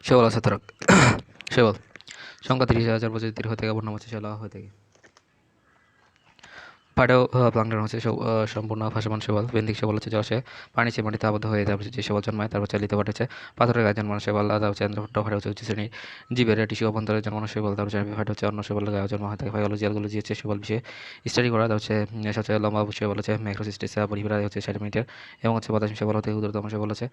শৈবাল আছে তরক শৈবাল সংখ্যা 30,000 প্রজাতির হয়ে থাকে, বর্ণ হচ্ছে শেলা হয়ে থাকে। পাড়েও প্লাঙ্কটন হচ্ছে সম্পূর্ণ ভাসমান শৈবাল। বেন্ধিক শৈবাল হচ্ছে জলাশয়ে পানি চেয়ে মাটিতে আবদ্ধ হয়ে তারপর যে শৈবাল জন্মায়। তারপর হচ্ছে লিথোফাইট হচ্ছে পাথরের গায়ে জন্মানো শৈবাল। তারপর হচ্ছে অ্যানথ্রোপোডা হচ্ছে উচ্চ শ্রেণীর জীবের টিস্যু অভ্যন্তরে জন্মানো শৈবাল। তারপর হচ্ছে এপিফাইট হচ্ছে অন্য শৈবালের গায়ে জন্ম হয়ে থাকে। ফাইটোলজি হচ্ছে শৈবাল বিষয়ে স্টাডি করা। তারপর হচ্ছে সবচেয়ে লম্বা শৈবাল হচ্ছে ম্যাক্রোসিস্টেসা পরিবারা হচ্ছে 60 মিটার এবং হচ্ছে পদার্থ শৈবাল হতে ক্ষুদ্রতম শৈবাল হচ্ছে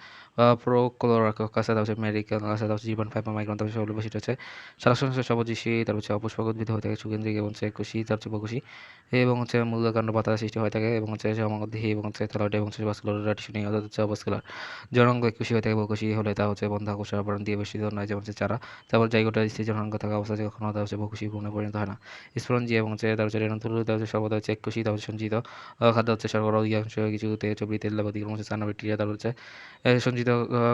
প্রোক্লোরাকাস। তারপর হচ্ছে মেরিকাল আছে, তারপর 0.5 মাইক্রন। তারপর শৈবাল বৈশিষ্ট্য হচ্ছে সারাংশ সবুজিশি। তারপর হচ্ছে অপুষ্পক উদ্ভিদ হয়ে থাকে সুকেন্দ্রিক এবং হচ্ছে কুশি, তারপর হচ্ছে বহুকোষী এবং হচ্ছে মূলকাণ্ড পাতা সৃষ্টি হয়ে থাকে এবং হচ্ছে সমাগদেহী এবং হচ্ছে থ্যালয়েড এবং হচ্ছে ভাস্কুলার টিস্যু নিয়ে অর্থাৎ হচ্ছে অবস্কুলার। জননাঙ্গ একুশি হয়ে থাকে, বহুকোষী হলে তা হচ্ছে বন্ধ্যাকোষের আবরণ দিয়ে বেষ্টিত নয়, যেমন হচ্ছে চারা। তারপর জাইগোটা স্থির জননাঙ্গ থাকা অবস্থায় কখনো তা হচ্ছে বহুকোষী ভ্রূণে পরিণত হয় না। স্পঞ্জি এবং হচ্ছে তার হচ্ছে রেণুথুলু তা হচ্ছে সর্বদা হচ্ছে এককোষী। তার হচ্ছে সঞ্চিত খাদ্য হচ্ছে শর্করা অধিকাংশ কিছুতে চর্বি তেল অধিকাংশ হচ্ছে স্নান ব্যাকটেরিয়া। তার হচ্ছে সঞ্চিত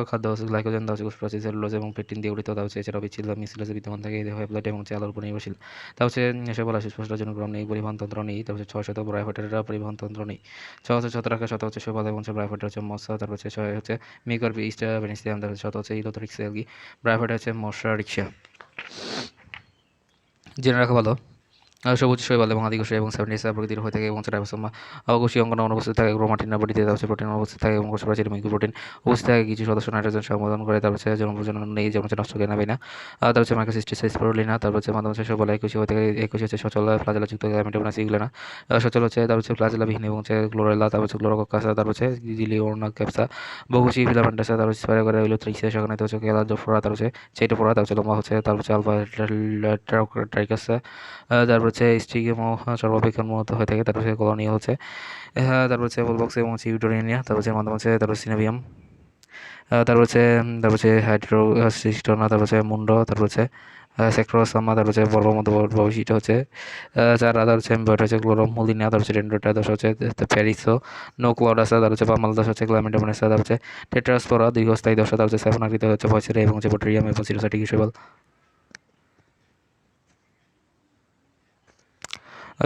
খাদ্য হচ্ছে গ্লাইকোজেন, তা হচ্ছে কোষপ্রাচীর সেলুলোজ এবং পেকটিন দিয়ে গঠিত। তা হচ্ছে এছাড়াও বিচ্ছিন্ন মিসিলাসে বিদ্যমান থাকে, এতে হয় প্লেট এবং হচ্ছে আলোর উপর নির্ভরশীল। তা হচ্ছে এসব বলা সুস্পষ্ট জনগ্রাম নেই, পরিবহন তন্ত্র নেই। তার হচ্ছে 6 ব্রায়োফাইটার পরিবহন তন্ত্র নেই। 6 হচ্ছে ছত্রাক, 7 হচ্ছে শৈবাল এবং হচ্ছে ব্রায়োফাইটার হচ্ছে মশা। তারপর হচ্ছে 6 হচ্ছে মিকর ইস্ট ভেনিসিয়াম। তারপর 7 হচ্ছে ইলোথরিক্স এলগি। ব্রায়োফাইটার হচ্ছে মশা রিক্সা। জেনে রাখা ভালো সবুজ শৈবাল এবং আদিকোষী এবং 70 প্রকৃতির হয়ে থাকে এবং রাইবোসোমা অকোষী অঙ্গনে অনুপস্থিত থাকে। ক্রোমাটিন বডিতে তার হচ্ছে প্রোটিন অনুপস্থিত থাকে এবং কোষপ্রাচীর প্রোটিন উপস্থিত থাকে। কিছু সদস্য নাইট্রোজেন সংবধন করে। তার হচ্ছে জন্ম প্রজনন নেই, যেমন হচ্ছে নষ্ট করে নেবে না। তার হচ্ছে মাইক্রোসিস্টিস স্পোরুলিনা। তারপর হচ্ছে মাধ্যম হচ্ছে শৈবাল একুশী হয়ে থাকে। একুশী হচ্ছে সচল ফ্লাজেলা যুক্ত গ্যামেটোগোনাস ইগুলেনা। সচল হচ্ছে তার হচ্ছে ফ্লাজেলা বিহীন এবং হচ্ছে ক্লোরেলা। তারপর হচ্ছে ক্লোরোকাসা। তারপর হচ্ছে জিলিওর্না ক্যাপসা। বহুকোষী ফিলামেন্টাসা। তার হচ্ছে স্পাইরাগোরা ইলোথ্রিক্সা। সেখানে হচ্ছে কেলাডোফোরা। তার হচ্ছে চেটোফোরা। তার হচ্ছে লম্বা হচ্ছে তার হচ্ছে আলফা ট্রাইকাসা। তারপর হচ্ছে স্টিগমো সর্বাপেক্ষা উন্নত হয়ে থাকে। তারপর হচ্ছে কলোনিয়াল হচ্ছে তারপর হচ্ছে বলবক্স এবং হচ্ছে ইউটোরিনিয়া। তারপর হচ্ছে মাধ্যম হচ্ছে তারপর সিনোভিয়াম। তারপর হচ্ছে হাইড্রোসিস্টোনা। তারপর হচ্ছে মুন্ড। তারপর হচ্ছে সেক্ট্রোসামা। তারপর হচ্ছে বর্গমধ্য বৈশিষ্ট্য হচ্ছে চারা। তার হচ্ছে এমব্রয়েড হচ্ছে ক্লোরোমুলিনা। তারপর হচ্ছে ডেন্ড্রোটা দশ হচ্ছে প্যারিসো নো ক্লডাসা। তার হচ্ছে পামাল দশ হচ্ছে ক্লামেন্ডোমোনাসা। তার হচ্ছে টেট্রাস্পোরা দীর্ঘস্থায়ী দশা। তার হচ্ছে সেফোনাকৃত হচ্ছে ভয়েসেরা এবং হচ্ছে পট্রিয়াম এবং সিরোসাইটিক শৈবাল।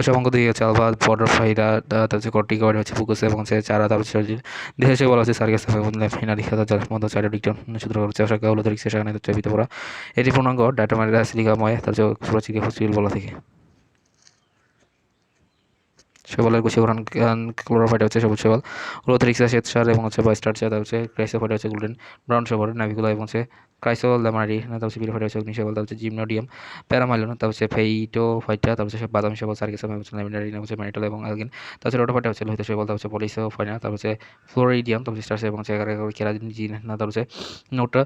সমাঙ্গ দুই হচ্ছে আলফা পডোফাইরা। তার হচ্ছে কর্টিকয়েড হচ্ছে ফুকুস এবং হচ্ছে চারা। তার হচ্ছে দেহে সে বলা হচ্ছে সার্গাস এবং লেফিনা রিখা। যার মধ্যে হচ্ছে আইডোডিকটন সূত্র হচ্ছে শাখা হলো তরিক্সে সেখানে হচ্ছে ভিতরে এটি পূর্ণাঙ্গ ডাটামারিরা সিলিকাময়। তার হচ্ছে সুরচিকে ফসিল বলা থেকে শৈবালের কোষীয় উদাহরণ ক্লোরোফাইট হচ্ছে সবুজ শৈবাল। গ্লোথরিক্সা শ্বেতসার এবং হচ্ছে বাইস্টার্চা। তার হচ্ছে ক্রাইসোফাইট হচ্ছে গোল্ডেন ব্রাউন শৈবাল। নাভিকুলা এবং হচ্ছে ক্রাইসোল্যামারি। তার হচ্ছে বিলোফাইট হচ্ছে অগ্নিশৈবাল। তার হচ্ছে জিমনোডিয়াম প্যারামাইলন। তার হচ্ছে ফেইটোফাইটা। তার হচ্ছে বাদামি শৈবাল সার্গেসাম এবং হচ্ছে ল্যামিনারি হচ্ছে ম্যানিটাল এবং অ্যালগিন। তার হচ্ছে রোটোফাইটা হচ্ছে লোহিত শৈবাল। তার হচ্ছে পলিসোফাইনা। তার হচ্ছে ফ্লোরিডিয়াম। তার হচ্ছে স্টার্স এবং হচ্ছে কেরাজিন। তার হচ্ছে নোটা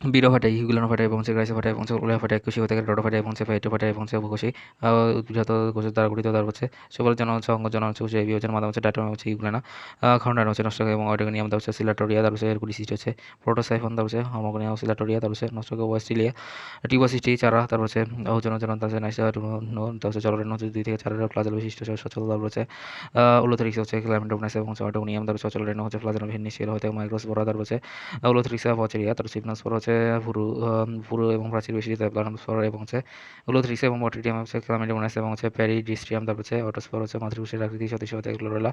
বিরোফাটা ইউগ্লোনোফাটা এবং হচ্ছে গ্রাইসোফাটা এবং হচ্ছে ওলিয়াফাটা একুশী হয়ে থাকে। রোটোফাটা এবং হচ্ছে ফাইটোফাটা এবং হচ্ছে বহুকোষী উদ্ভিদজাত কোষের দ্বারা গঠিত। তার হচ্ছে সকল জন হচ্ছে অঙ্গ জন হচ্ছে কোষে বিভাজনের মাধ্যমে হচ্ছে ডাইটোম হচ্ছে ইউগ্লেনা খন্ডান হচ্ছে নষ্ট এবং অর্গানিয়াম। তার হচ্ছে সিলাটোরিয়া। তার হচ্ছে এর পরিশিষ্ট হচ্ছে প্রোটোসাইফন। তার হচ্ছে হোমোগোনিয়া সিলাটোরিয়া। তার হচ্ছে নষ্ট ওয়েস্টিলিয়া টিউবাসিস্টি চারা। তার হচ্ছে ওজন তার হচ্ছে নাইসা তার হচ্ছে জলরেন হচ্ছে 2 থেকে 4 প্লাজাল বিশিষ্ট সচল। তার হচ্ছে উলোথরিক্স হচ্ছে ক্লামেন্ডোমনাস এবং হচ্ছে অটোনিয়াম। তার হচ্ছে অচল হচ্ছে প্লাজাল ভিন্নিশিয়াল হতে মাইক্রোস্পোরা। তার হচ্ছে উলোথরিক্সা পচেরিয়া। তার হচ্ছে ইপনোস্পোরা হচ্ছে ভুরু এবং প্রাচীর বেশিতে প্লানোস্পোর এবং হচ্ছে উলোথ্রিক্স এবং মট্রিডিয়াম হচ্ছে ক্লামেডোমোনাস এবং হচ্ছে প্যারিডিস্ট্রিয়াম। তারপর হচ্ছে অটোস্পোর হচ্ছে মাতৃকোষের আকৃতি সদৃশ হতে ক্লোরেলা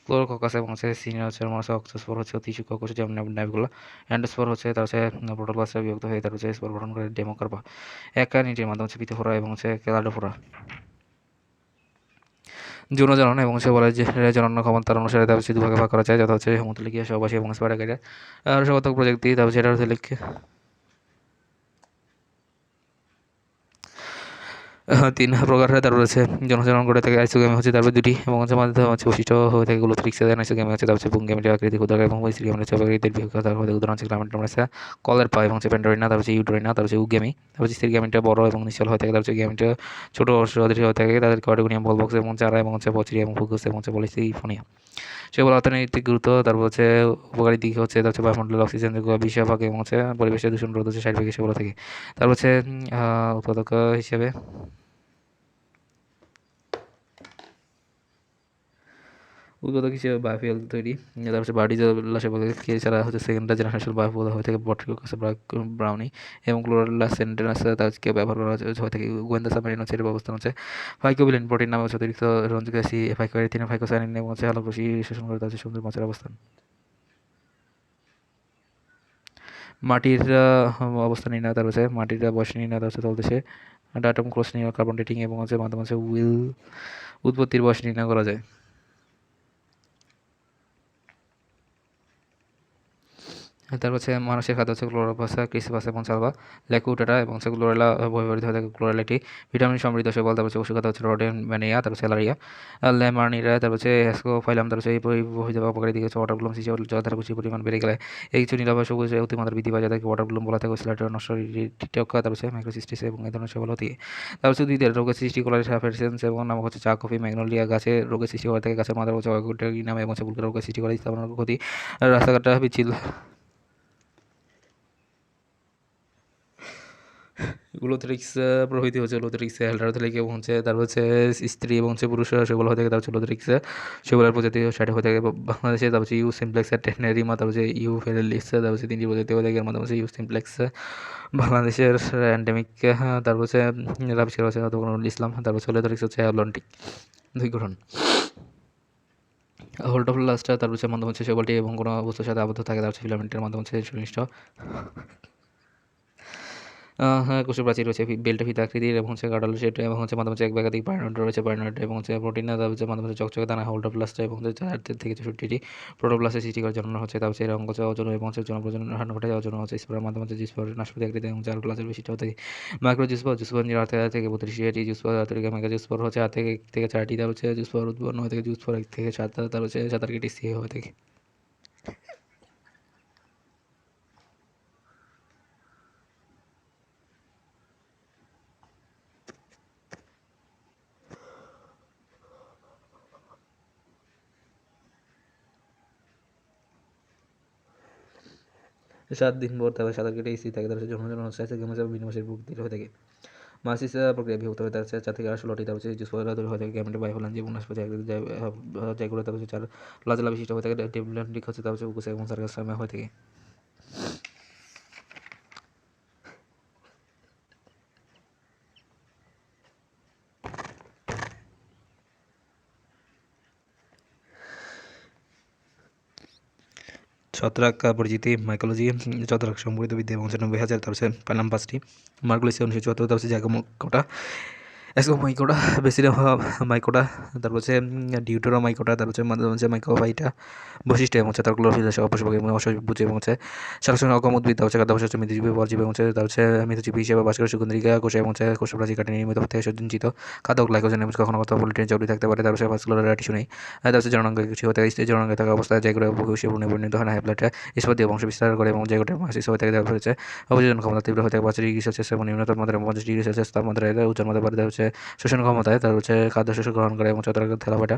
ক্লোরোককাস এবং হচ্ছে সিনিয়র হচ্ছে অক্সোস্পোর হচ্ছে অতি সূক্ষ্ম কোষ যেমন নাভিকুলা। অ্যান্ডোস্পোর হচ্ছে তার হচ্ছে প্রোটোপ্লাস্টে বিভক্ত হয়ে তার হচ্ছে স্পোর গঠন করে ডেমোকার্পা। একানিটির মাধ্যমে হচ্ছে পিথোফোরা এবং হচ্ছে ক্যালাডোফোরা। যৌন জনন এবং হচ্ছে বলে যে জনন ক্ষমতার অনুসারে তার হচ্ছে দুভাগে ভাগ করা যায়, যথা হচ্ছে হেমোথলিকিয়া সহবাসী এবং স্পাইরাগাইডা। আর স্বাগতক প্রযুক্তি তার হচ্ছে হেটারোথিলিক 3 প্রকার হয়। তারপর হচ্ছে জনসাধারণ করে থাকে আইসোগ্যামি হচ্ছে তারপর 2টি এবং হচ্ছে মাধ্যমে হচ্ছে বৈশিষ্ট্য হয়ে থাকে গ্লোথ্রিক্স আইসোগ্যামি হচ্ছে তার হচ্ছে পুংগ্যামিটের আকৃতি ক্ষুদ্র এবং বৈশিষ্ট্য হচ্ছে আকৃতির বিভাগ। তার মধ্যে উদাহরণ হচ্ছে গ্রামেটোমনাসা কলের পা এবং হচ্ছে পেন্ডোরিনা। তার হচ্ছে ইউটোরিনা। তার হচ্ছে উগ্যামি। তারপর হচ্ছে স্ত্রী গ্যামিটটা বড় এবং নিশ্চল হয়ে থাকে। তার হচ্ছে গ্যামিটটা ছোট সদৃশ হয়ে থাকে। তাদের কর্ডোগোনিয়াম বলবক্স এবং চারা এবং হচ্ছে পচরি এবং ফুকুস এবং হচ্ছে পলিসিফোনিয়া। সেগুলো অর্থনৈতিক গুরুত্ব। তারপর হচ্ছে উপকারী দিক হচ্ছে তার হচ্ছে বায়ুমণ্ডলের অক্সিজেন 20% এবং হচ্ছে পরিবেশের দূষণ রোধ হচ্ছে 60% সেগুলো থেকে। তারপর হচ্ছে উৎপাদক হিসেবে উদ্বোধক হিসেবে বায়োফুয়েল তৈরি। তারপর হচ্ছে বায়োডিজেল এছাড়া হচ্ছে সেকেন্ড জেনারেশন বায়োফুয়েল হয়ে থাকে বট্রিকোকাস ব্রাউনি এবং ক্লোরেলা সেন্টেনাস তাকে ব্যবহার করা হয়ে থাকে। গোয়েন্দা সাবমেরিন হচ্ছে এর অবস্থান হচ্ছে ফাইকোবিলিন প্রোটিন নামে হচ্ছে অতিরিক্ত রঞ্জক ফাইকোএরিথিন ফাইকোসাইনিন এবং হচ্ছে আলোকরশ্মি শোষণ করে তার হচ্ছে সুন্দর মাছের অবস্থান। মাটির অবস্থা নির্ণয়, তারপর হচ্ছে মাটির বয়স নির্ণয়, তারপর হচ্ছে তলদেশে ডাটম ক্রস নির্ণয়, কার্বন ডেটিং এবং হচ্ছে মাধ্যমে হচ্ছে উইল উৎপত্তির বয়স নির্ণয় করা যায়। তারপর হচ্ছে মানুষের খাদ্য হচ্ছে ক্লোরোপ্লাস্ট, ক্রিসিপাস এবং সালভা, ল্যাকুটাটা এবং হচ্ছে ক্লোরেলা ব্যবহৃত হয়ে থাকে। ক্লোরেলাটি ভিটামিন সমৃদ্ধ সেবল, তারপর হচ্ছে ওষুধ খাদ্য হচ্ছে রোডেন ম্যানিয়া, তারপর স্যালারিয়া, লেমার্নিরা, তারপর হচ্ছে অ্যাসকোফাইলাম, তারপর হচ্ছে এই বহিত অপকারী দিকে হচ্ছে ওয়াটার ব্লুম সৃষ্টি জলধারা কুচির পরিমাণ বেড়ে গেলে এই কিছু নিরাপদ সবুজ অতিমাত্রা বৃদ্ধি পায়, যাদেরকে ওয়াটার ব্লুম বলা থাকে। সিলাটের নষ্ট টিটকা, তারপর হচ্ছে মাইক্রোসিস্টিস এবং এই ধরনের সেবল হতে তারপর হচ্ছে উদ্ভিদের রোগের সৃষ্টি করে সাফারেন্স এবং নামক হচ্ছে চা কফি ম্যাগনোলিয়া গাছে রোগের সৃষ্টি করে থাকে। গাছের মাথা হচ্ছে অয়কুটারি নামে এবং হচ্ছে বুলগার রোগের সৃষ্টি করে স্থাপনার ক্ষতি, রাস্তাঘাটটা পিচ্ছিল গ্লুটেরিক্স প্রভৃতি হচ্ছে গ্লুটেরিক্স হেলডারোথেলিক এবং হচ্ছে তারপর হচ্ছে স্ত্রী এবং হচ্ছে পুরুষ সেবল হয়ে থাকে। তারপর হচ্ছে গ্লুটেরিক্স সেবলের প্রজাতি সাইড হয়ে থাকে বাংলাদেশে। তারপর হচ্ছে ইউ সিমপ্লেক্স টেকনেরিমা, তারপর হচ্ছে ইউ ফেরেলিস, তারপর হচ্ছে তিনটি প্রজাতি হয়ে থাকে। এর মাধ্যমে হচ্ছে ইউ সিমপ্লেক্স বাংলাদেশের এন্ডেমিক, তারপর হচ্ছে আবিষ্কার হচ্ছে তখনুল ইসলাম। তারপর হচ্ছে গ্লুটেরিক্স হচ্ছে অ্যাটলান্টিক দুই গঠন হোল্ড অফ লাস্ট, তারপর হচ্ছে মাধ্যম হচ্ছে সেবলটি এবং কোনো বস্তুর সাথে আবদ্ধ থাকে। তার হচ্ছে ফিলামেন্টের মাধ্যম হচ্ছে সুনিষ্ঠ হ্যাঁ, কোষের প্রাচীর রয়েছে বেল্টে ফিতা আকৃতির এবং হচ্ছে গার্ডাল শেড এবং হচ্ছে মাধ্যমে হচ্ছে এক একাধিক পার্নোয়েড রয়েছে। পার্নোয়েড এবং হচ্ছে প্রোটিন, তারপর হচ্ছে মাধ্যমে হচ্ছে চকচকে দানা হোল্ডোপ্লাস্ট এবং হচ্ছে 4 থেকে 64টি প্রোটোপ্লাস্টের সৃষ্টি করে জন্ম হচ্ছে। তারপর হচ্ছে এর অঙ্গ হচ্ছে অযৌন এবং হচ্ছে যৌন প্রজনন ঘটে যাওয়ার জন্য হচ্ছে স্পোরের মাধ্যমে হচ্ছে জিস্পোর নাশপাতি আকৃতি এবং 4 গ্লাসের বিশিষ্ট হতে থাকে। মাইক্রো জিস্পোর জিস্পোর 8 থেকে 32টি জিস্পোর থেকে মেগা জিস্পোর হচ্ছে 8 থেকে 4টি, তারপর হচ্ছে জিস্পোর উৎপন্ন হয়ে থেকে জিস্পোর 1 থেকে 7, তারপর হচ্ছে 7 সি হয়ে থাকে। সাত দিন পর তারপর সাঁতার কেটে স্থির থাকে। তারপর জন্ম হচ্ছে ভিন্ন মাসের প্রকৃতির হয়ে থাকে। মাসিস প্রক্রিয়া বিভক্ত হয়ে তার 4 থেকে 16টি, তারপর হচ্ছে জিউস তৈরি হয়ে থাকে। গ্যামেটে বাইফলাঞ্জি এবং নাশপাতি আকৃতির যেগুলো তারপর হচ্ছে 4 ফ্লাজেলা বিশিষ্ট হয়ে থাকে। ডিপ্লয়েডিক হচ্ছে তারপর হচ্ছে উকুস এবং সার্কাস হয়ে থাকে। ছত্রাক পরিচিতি মাইকোলজি, ছত্রাক সম্পর্কিত বিদ্যা এবং 90,000, তারপর হচ্ছে পেলাম 5টি, মার্গুলিসি 1974, তারপর হচ্ছে জ্যাকোমোটা, মাইকোটা, বেসিলা মাইকোটা, তারপর হচ্ছে ডিউটোরা মাইকোটা, তারপর হচ্ছে মাঝে মাঝে মাইকোফাইটা বৈশিষ্ট্য এবং হচ্ছে তার ক্লোরোফিল অপসর্পক এবং অসবুজ এবং হচ্ছে সারাসরি অকম উদ্ভিদ, তার হচ্ছে খাদ্যাভ্যাস হচ্ছে মৃতজীবী পরজীবী এবং হচ্ছে তার হচ্ছে মৃতজীবী হিসেবে বাস করে সুগন্ধিকা কোষে এবং হচ্ছে কোষপ্রাচীর কাটে নির্মিত থেকে সঞ্চিত খাদ্য গ্লাইকোজেন এবং কখনো কখনো পলিটিন চর্বি থাকতে পারে। তার হচ্ছে ভাস্কুলার টিস্যু নেই। তার হচ্ছে জননাঙ্গ কিছু হতে জননাঙ্গে থাকা অবস্থায় যেগুলো বহুশে পরিণত হয় না হাইপ্লাইটে ইস্পাতীয় বংশ বিস্তার করে এবং যেগুলো মাসিস হয়ে থাকে। তারপর হচ্ছে অভিযোজন ক্ষমতা তীব্র হয়ে থাকে 5 ডিগ্রি সেলসিয়াস এবং নিম্ন তাপমাত্রা 50 ডিগ্রি সেলসিয়াস তাপমাত্রায় উচ্চ মাত্রা হচ্ছে শোষণ ক্ষমতায়, তার হচ্ছে খাদ্য শস্য গ্রহণ করে এবং ছত্রাকের থেলাফাটা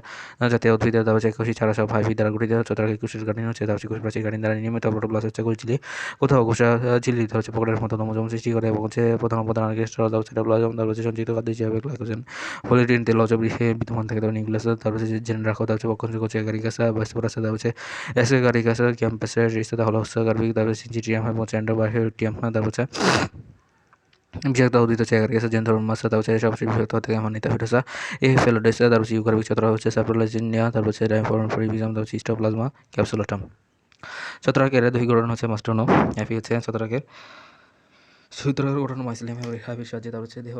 জাতীয় উদ্ভিদের তার হচ্ছে কোষী ছাড়া সব হাইফি দ্বারা গঠিত। ছত্রাকের কোষের গাঠনিক হচ্ছে তার হচ্ছে কোষ প্রাচীর গাঠনিক দ্বারা নির্মিত। প্রোটোপ্লাস্ট হচ্ছে কোষঝিল্লি, কোথাও কোষা ঝিল্লি হচ্ছে পকেটের মতো নমজম সৃষ্টি করে এবং হচ্ছে প্রধান উপাদান আর্কেস্ট্রা, তার হচ্ছে সাইটোপ্লাজম, তার হচ্ছে সঞ্চিত খাদ্য হিসেবে গ্লাইকোজেন পলিটিন তেল হচ্ছে বিদ্যমান থাকে। তারপর নিউক্লিয়াস, তারপর হচ্ছে জেনে রাখো, তার হচ্ছে বক্ষণ হচ্ছে এগারিকাস বাইসপোরাস, তার হচ্ছে এসেগারিকাস ক্যাম্পাসের রিস্তা হলো হচ্ছে গার্বিক, তারপর সিনজিটিয়াম এবং চ্যান্ডোবাহিওটিয়াম, তারপর হচ্ছে বিষাক্ত উদ্ভিদ হচ্ছে এগারিকাস জেন ধর্ম মাছ, তারপর হচ্ছে সবচেয়ে বিষাক্ত হতে মানিতা ফিটোসা এ ফেলোডেসা, তারপর হচ্ছে ইউকারবিক ছত্রাক হচ্ছে স্যাপ্রোলাজিনিয়া, তারপর হচ্ছে ডাইফরফরিবিজম, তারপর হচ্ছে হিস্টোপ্লাজমা ক্যাপসুলাটাম। ছত্রাকের দৈহিকরণ হচ্ছে মাস্টোনো এফি হচ্ছে ছত্রাকের ছত্রাকের গঠন মাইসিলিয়াম এবং হাইফের সাহায্যে, তার হচ্ছে দেহ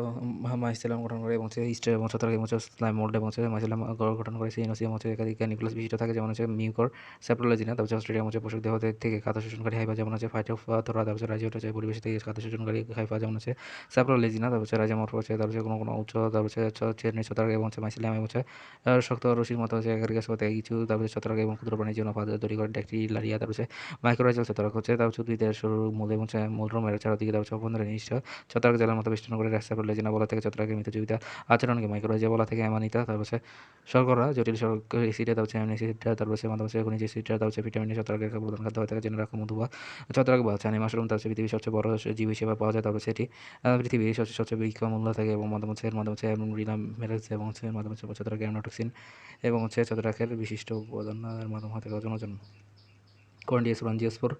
মাইসিলিয়াম গঠন করে এবং হচ্ছে ইস্টার এবং ছত্রাক এবং হচ্ছে স্লাইম মোল্ড এবং হচ্ছে মাইসিলিয়াম গঠন করে। সিনোসিয়াম হচ্ছে একাধিক নিউক্লিয়াস বিশিষ্ট থাকে, যেমন হচ্ছে মিউকর স্যাপ্রোলাজিনা, তারপর হচ্ছে অস্ট্রেলিয়াম হচ্ছে পোষক দেহ থেকে খাদ্য শোষণকারী হাইফা, যেমন হচ্ছে ফাইটোফথোরা, তারপর হচ্ছে রাইজিওটা হচ্ছে পরিবেশ থেকে খাদ্য শোষণকারী হাইফা, যেমন হচ্ছে স্যাপ্রোলেজিনা, তারপর হচ্ছে রাইজোমর্ফ হচ্ছে তারপর হচ্ছে কোনো উচ্চ, তারপর হচ্ছে চেরনি ছত্রাক এবং হচ্ছে মাইসিলিয়াম এবং হচ্ছে শক্ত রশির মতো হচ্ছে এগারিকাস হতে কিছু, তারপর হচ্ছে ছত্রাক এবং ক্ষুদ্র প্রাণীর জন্য ফাঁদ তৈরি করে ড্যাকটিলারিয়া, তারপর হচ্ছে মাইক্রোরাইজাল ছত্রাক হচ্ছে তার হচ্ছে উদ্ভিদের শুরুর মূল এবং হচ্ছে মূলরমের চারদিকে তার হচ্ছে অভ্যন্তরে নিশ্চ ছত্রাক জালের মতো বেষ্টন করে রাস্তা করলে জিনা বলা থেকে ছত্রাকের মৃতজীবিতা আচরণকে মাইক্রোরাইজা বলা থেকে অ্যামানিতা, তারপর হচ্ছে শর্করা জটিল অ্যাসিডে, তারপর হচ্ছে অ্যামিনো অ্যাসিডটা, তারপর হচ্ছে মাধ্যমে হচ্ছে খনিজ অ্যাসিডটা, তারপর হচ্ছে ভিটামিন ছত্রাকের প্রধান খাদ্য হয়ে থাকে। জেনে রাখো মধু বা ছত্রাক বা চানি মাশরুম, তার হচ্ছে পৃথিবীর সবচেয়ে বড় জীব হিসেবে পাওয়া যায়। তারপর সেটি পৃথিবীর সবচেয়ে বৃক্ষ মূল্য থাকে এবং মাধ্যমে হচ্ছে এর মাধ্যমে হচ্ছে রিনাম মেরাজ এবং হচ্ছে এর মাধ্যমে হচ্ছে ছত্রাকের অ্যামনোটক্সিন এবং হচ্ছে ছত্রাকের বিশিষ্ট উপাদানের মাধ্যমে হয়ে থাকে ওজন। কন্ডিয়াস্পোর জিওস্পোর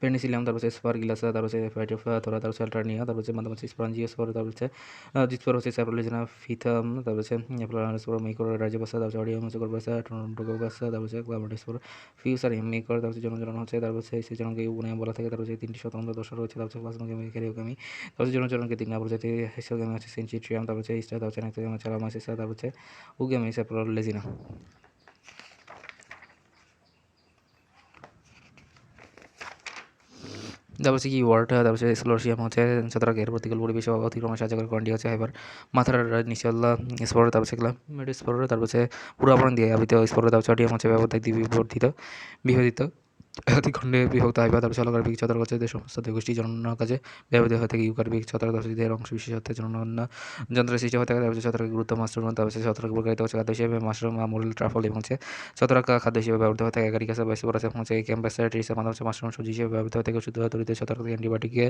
পেনিসিলিয়াম, তারপর হচ্ছে স্পারগিলাসা, তারপর হচ্ছে ফাইটোফথোরা, তারপর হচ্ছে আল্টারনিয়া, তারপর হচ্ছে মাঝামাঝি স্পরাঞ্জিওস্পোর, তারপর হচ্ছে জিওস্পোর হচ্ছে স্যাপ্রোলিজেনা ফিথাম, তারপর হচ্ছে প্লানোস্পোর মিকোর রাজিবাসা, তারপর হচ্ছে অডিয়াম হচ্ছে করবাসা, টর্নোটোকাসা, তারপর হচ্ছে ক্লামাটিস্পোর ফিউসারিয়াম মিকর, তারপর হচ্ছে জনজনন হচ্ছে, তারপর হচ্ছে এই জনকে ইউবোনিয়াম বলা থাকে, তারপর হচ্ছে তিনটি স্বতন্ত্র দশা রয়েছে, তারপর হচ্ছে প্লাজমোগামি, ক্যারিওগামি, তারপর হচ্ছে জনজনকে তিন প্রজাতি হেক্সোগামি হচ্ছে সেনচিট্রিয়াম, তারপর হচ্ছে ইস্টা, তারপর হচ্ছে নাইট্রোগামি হচ্ছে আলামাসিসা, তারপর হচ্ছে উগামি স্যাপ্রোলেজিনা। তারপর হচ্ছে কিওয়ার্ড, তারপর হচ্ছে স্কলোশিয়াম হচ্ছে ছত্রাকের প্রতিকূল পরিবেশে অতিক্রমে সাহায্য করে। কন্ডি হচ্ছে হাইবার মাথার নিচের স্পোর, তারপর হচ্ছে ক্লাইমেট স্পোর, তারপর হচ্ছে পুরো আবরণ দিয়ে আবৃত স্পোর, তারপর হচ্ছে অডিয়াম হচ্ছে ব্যবধায়ক বিভাজিত একাধিক খণ্ডে বিভক্ত হয় বা তারপর অলকার্বিক ছত্রাক হচ্ছে যে সমস্ত দেহগোষ্ঠী জনন কাজে ব্যবহৃত হয়ে থাকে। ইউকার্বিক ছত্রাক তারপর হচ্ছে দেহের অংশ বিশেষ হচ্ছে জনন যন্ত্রের সৃষ্টি হয়ে থাকে। তারপর হচ্ছে ছত্রাকের গুরুত্ব মাশরুম, তারপর হচ্ছে ছত্রাক উপকারিতা হচ্ছে খাদ্য হিসেবে মাশরুম, মোরেল, ট্রাফল এবং হচ্ছে ছত্রাক খাদ্য হিসেবে ব্যবহৃত হয়ে থাকে। এগারিকাসা বাইসিপরাস এবং হচ্ছে ক্যাম্পাসাইটিসের মাধ্যমে হচ্ছে মাশরুম সবজি হিসেবে ব্যবহৃত হয়ে থাকে। ওষুধ তৈরিতে ছত্রাক অ্যান্টিবায়োটিকে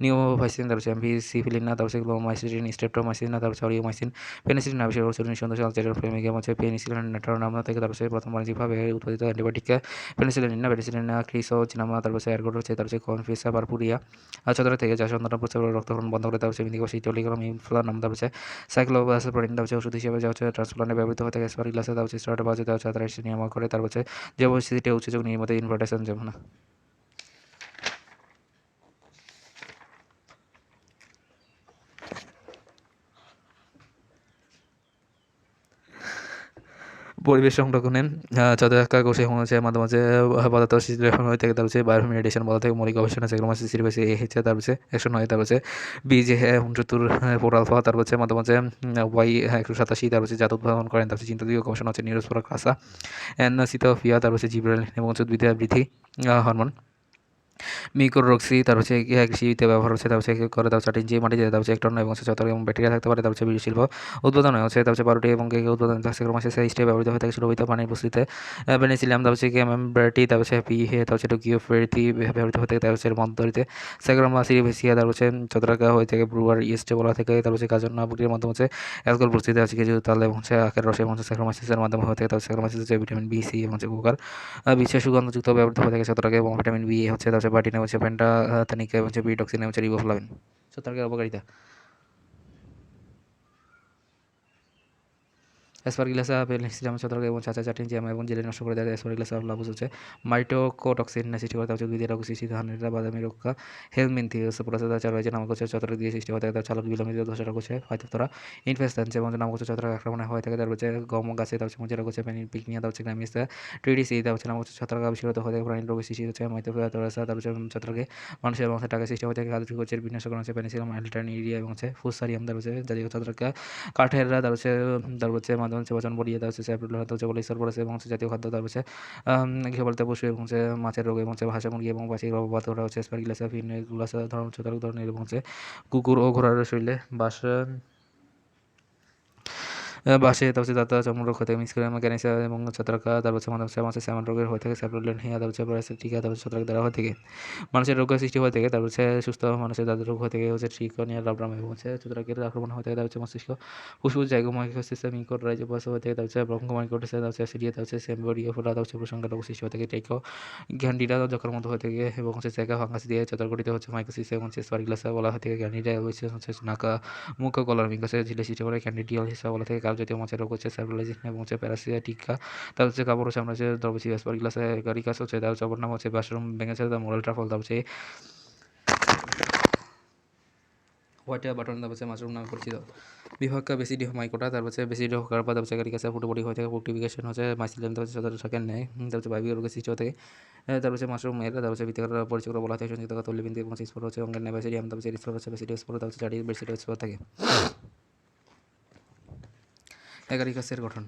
নিওমাইসিন, তারপর হচ্ছে অ্যাম্পিসিফিলিনা, তারপর হচ্ছে গ্লোমাইসিন, স্ট্রেপ্টোমাইসিন, তারপর হচ্ছে অরিওমাইসিন, পেনিসিলিন আবিষ্কার করেছিল 1929 সালে ফ্লেমিগিয়াম হচ্ছে পেনিসিলিন নেটার নাম থেকে। তারপর হচ্ছে প্রথম বাণিজ্যিকভাবে উৎপাদিত অ্যান্টিবায়োটিককে পেনিসিলিন ক্রিসোজিনামা, তারপর হচ্ছে এরগোট হচ্ছে, তারপর হচ্ছে কনফিসা পারপুরিয়া ছত্রাক থেকে যা সন্তান প্রস্রাব রক্তক্ষরণ বন্ধ করে, তারপর হচ্ছে মিনিকোসি টেলিগ্রাম ইনফ্লানাম, তারপর হচ্ছে সাইক্লোবাসপ্রিন, তারপর হচ্ছে ওষুধ হিসেবে যা হচ্ছে ট্রান্সপ্লান্টে ব্যবহৃত হয়ে থাকে। স্পারগিলাসে তারপর হচ্ছে স্টার্ট বাজে, তারপর হচ্ছে তারা নিরাময় করে, তারপর হচ্ছে যে পরিস্থিতিতে উৎসেচক নির্মাতা ইনভার্টেশন যেমন পরিবেশ সংরক্ষণে ছত্রাক কোষে হচ্ছে মাঝে মাঝে পদার্থ বিশ্লেষণ হয়ে থাকে। তারপর হচ্ছে বায়োমেডিটেশন বলা থাকে। মৌলিক গবেষণা সেগ্রোমাসিস সিরিবাসি এ হচ্ছে, তারপর হচ্ছে 109, তারপর হচ্ছে বীজ 69 পোরালফা, তারপর হচ্ছে মাঝে মাঝে ওয়াই 187, তারপর হচ্ছে জাত উদ্ভাবন করেন। তারপর হচ্ছে চিন্তাধারা গবেষণা হচ্ছে নিউরোস্পোরা ক্লাসা এন সিটোফিয়া, তারপর হচ্ছে জিব্রেল এবং হচ্ছে উদ্ভিদের বৃদ্ধি হরমোন মিক্রোরক্সি, তারপর হচ্ছে কৃষিতে ব্যবহার হচ্ছে, তারপর হচ্ছে করে, তারপর হচ্ছে যে মাটিতে তারপর হচ্ছে একটন এবং হচ্ছে ছত্রাক এবং ব্যাকটেরিয়া থাকতে পারে। তারপর হচ্ছে বীজ শিল্প উৎপাদন হচ্ছে, তারপর হচ্ছে পাউরুটি এবং কেক উৎপাদন সেক্রোমাইসিস হিসেবে ব্যবহৃত হয়ে থাকে। সুরভিত পানির প্রস্তুতিতে পেনিসিলিয়াম, তারপর হচ্ছে ক্যামেমব্রেটি, তারপর হচ্ছে তারপর হচ্ছে টোকিওফেরিতি ব্যবহৃত হয়ে থাকে। তারপর হচ্ছে মন্তরিতে সেগ্রোমা সিরিভেসিয়া, তারপর হচ্ছে ছত্রাক হয়ে থাকে ব্রুয়ার ইস্টে বলা থেকে। তারপর হচ্ছে কাজন্য প্রক্রিয়ার মাধ্যমে হচ্ছে অ্যালকোহল প্রস্তুতি আছে কিছু তাল এবং হচ্ছে আখের রসে এবং হচ্ছে সেক্রোমাইসিসের মাধ্যমে হয়ে থাকে। তারপর সেক্রোমাইসিস হচ্ছে ভিটামিন বি, সি এবং হচ্ছে কুকার বিশেষ সুগন্ধযুক্ত ব্যবহৃত হয়ে থাকে ছত্রাকে এবং ভিটামিন বি হচ্ছে, তারপর হচ্ছে বাটিনে হচ্ছে পেন্টাথানিক হচ্ছে বিটক্সিন হচ্ছে রিবোফ্লাভিন। ছত্রাকের অপকারিতা অ্যাসপারগিলাসা পেনিসিলিয়াম ছত্রাক এবং চাচা চাটনি জ্যাম এবং জেলি নষ্ট করে দেয়। অ্যাসপারগিলাসা লাভুস হচ্ছে মাইটোকোটক্সিন সৃষ্টি করে, তার উদ্ভিদের রোগ সৃষ্টি, ধানের বাদামি রক্ষা, হেলমিন্থি হচ্ছে প্রসাদ চার রয়েছে নামক হচ্ছে ছত্রাক দিয়ে সৃষ্টি হয়ে থাকে। তার চালক বিলম্বিত ধসা হচ্ছে হয়তো তারা ইনফেস্টেন্স এবং নামক হচ্ছে ছত্রাক আক্রমণে হয়ে থাকে। তার হচ্ছে গম গাছে, তার হচ্ছে মজা হচ্ছে পিকনিয়া, তার হচ্ছে গ্রামিস টিডিসি, তার হচ্ছে নামক হচ্ছে ছত্রাক আবিষ্কৃত হয়ে থাকে। প্রাণীর রোগ সৃষ্টি হচ্ছে মাইটোফিলাতোরাসা, তার হচ্ছে ছত্রাকে মানুষের এবং টাকা সৃষ্টি হয়ে থাকে। খাদ্য হচ্ছে বিন্যাসকরণ হচ্ছে পেনিসিলিয়াম, অ্যাল্টারনিরিয়া এবং হচ্ছে ফুসারিয়াম, তার হচ্ছে জাতীয় ছত্রাক কাঠেররা, তার হচ্ছে মাধ্যমে হচ্ছে বচন বড়িয়ে, তার হচ্ছে স্যাপ্রোল হচ্ছে বলে স্তর পড়েছে এবং হচ্ছে জাতীয় খাদ্য, তার হচ্ছে গৃহপালিত পশু এবং হচ্ছে মাছের রোগ এবং হচ্ছে হাঁসা মুরগি এবং পাখির গর্ভপাত ওরা হচ্ছে স্পারগিলাসা ফিনগুলাসা ধরনের ছত্রাক ধরনের এবং হচ্ছে কুকুর ও ঘোড়ার শরীরে বাসে, তার হচ্ছে দাঁতা চর্ম রোগ হয়ে থাকে। মিসকেরিয়া মেকানিসা এবং ছত্রাকা, তার হচ্ছে মাছের স্যামন রোগের হয়ে থাকে। স্যাপ্রোলিন হিয়া, তার হচ্ছে প্যারাসিটিকা, তার হচ্ছে ছত্রাক দ্বারা হয়ে থাকে। মানুষের রোগ সৃষ্টি হয়ে থাকে, তার হচ্ছে সুস্থ মানুষের দাঁতের রোগ হয়ে থাকে হচ্ছে ট্রিকোনিয়া লাব্রাম এবং হচ্ছে ছত্রাকের আক্রমণ হয়ে থাকে। তার হচ্ছে মস্তিষ্ক ফুসফুস জাইগোমাইকোসিস মিকোর রাইজোপাস হয়ে থাকে। তার হচ্ছে ব্রঙ্কোমাইকোটিস, তার হচ্ছে অ্যাসিডিয়া, তার হচ্ছে সেম্বোরিয়া ফোলা, তার হচ্ছে প্রসঙ্গের রোগ সৃষ্টি হয়ে থাকে। টাইকো গ্যান্ডিডা যক্ষার মতো হয়ে থাকে এবং হচ্ছে চ্যাকা ফাঙ্গাস দিয়ে ছত্রাক গঠিত হচ্ছে মাইকোসিস এবং হচ্ছে স্পারগিলাসা বলা হয়ে থাকে। গ্যান্ডিডা হচ্ছে নাকা মুখ কলার মিকোসের ঝিলে সৃষ্টি করে। ক্যান্ডিডিয়াল হিসাবে বলা থেকে কাল জাতীয় মাছের রোগ হচ্ছে স্যাপ্রোলাইজিন এবং হচ্ছে প্যারাসিটিকা, তার হচ্ছে কাপড় হচ্ছে আমরা হচ্ছে দ্রবসি স্পারগিলাসা গারিকাস হচ্ছে, তার হচ্ছে অপর নাম হচ্ছে বাশরুম ভেঙেছে, তার মোরাল ট্রাফল, তার হচ্ছে হোয়াইট বাটন, তারপর হচ্ছে মাশরুম নামে পরিচিত। বিভাগকা বেসিডিও মাইকোটা, তারপর হচ্ছে বেসিডিও কার্পা, তারপর হচ্ছে গারিকাসা ফুটোবডি হয়ে থাকে। ফ্রুক্টিফিকেশন হচ্ছে মাইসিলিয়াম, তারপর হচ্ছে ছত্রাকের ন্যায়, তারপর হচ্ছে বায়বীয় রোগের সৃষ্টি হয়ে থাকে। তারপর হচ্ছে মাশরুম এর, তারপর হচ্ছে ভিতরে পরিচয় বলা থাকে সঞ্চিত তল্লিবিন্দু এবং স্পোর হচ্ছে অঙ্গের ন্যায় বেসিডিয়াম, তারপর হচ্ছে স্পোর হচ্ছে বেসিডিও স্পোর, তারপর হচ্ছে চারি বেসিডিও স্পোর থাকে। এগারিকাসের গঠন